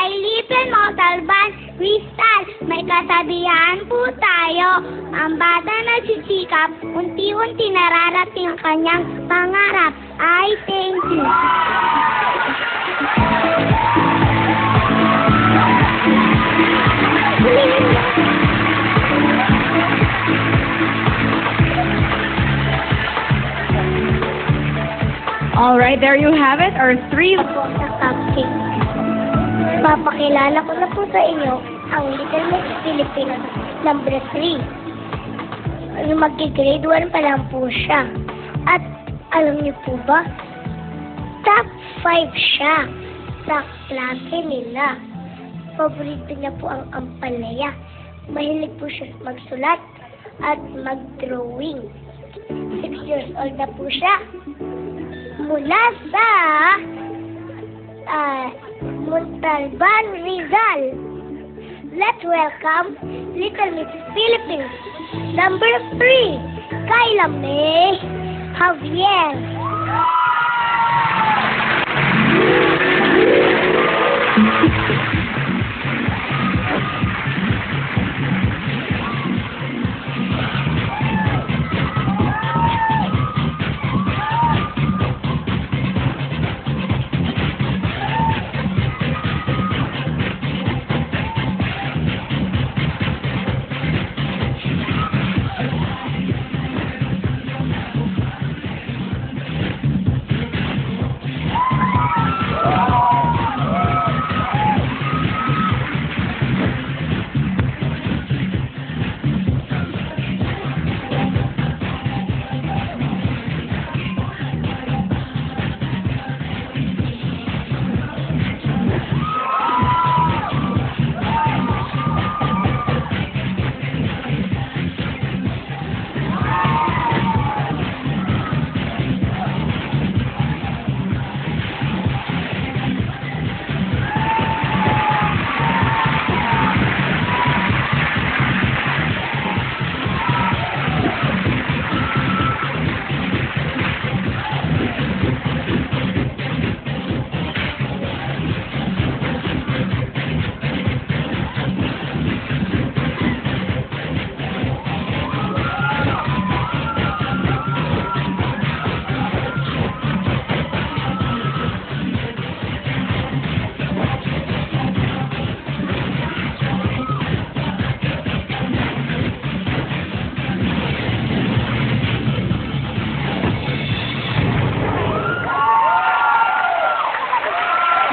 ay Little Montalban Crystal. May kasabihan po tayo, ang bata na sisikap, unti-unti nararating ang kanyang pangarap. I thank you. All right, there you have it. Our three. Ako sa cupcake. Papakilala ko na po sa inyo ang Little Miss Philippines number 3. Yung mag-grade 1 pa lang po siya. At alam niyo po ba, top 5 siya sa klase nila. Paborito niya po ang ampalaya. Mahilig po siya magsulat at mag-drawing. 6 years old na po siya. Mula sa Montalban, Rizal. Let's welcome Little Miss Philippines number 3, Kayla May Javier.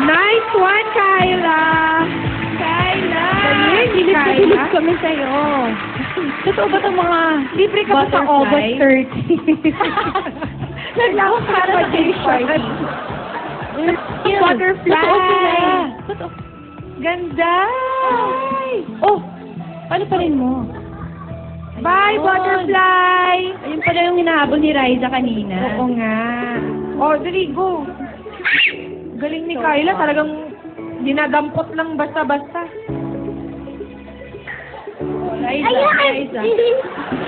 Nice one, Kayla! Kayla! Bilib kami sa'yo. Totoo ba itong mga libre ka ba sa August 30? Naglakas ka sa J-Party. Butterfly! Totoo. Ganda! Oh! Paano pa rin mo? Bye, butterfly! Ayun pala yung hinahabol ni Riza kanina. Oo nga. Oh, dali, go! Galing ni Kayla, talagang dinadampot lang basta-basta. Liza.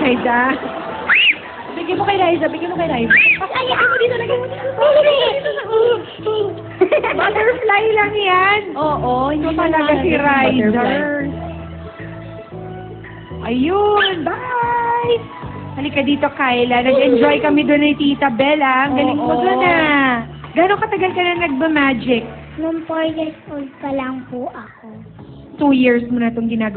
Liza. Bigyan mo kay Liza, bigyan mo kay Liza. Lagyan mo dito, lagyan mo dito. Butterfly lang yan. Oo, hindi talaga si Riza. Ayun, bye! Halika dito, Kayla. Nag-enjoy kami doon ni Tita Bella. Ang galing mo doon ah. Gano'ng katagal ka na nagba-magic? Nung 4 years old pa lang po ako. 2 years mo na itong ginagawa.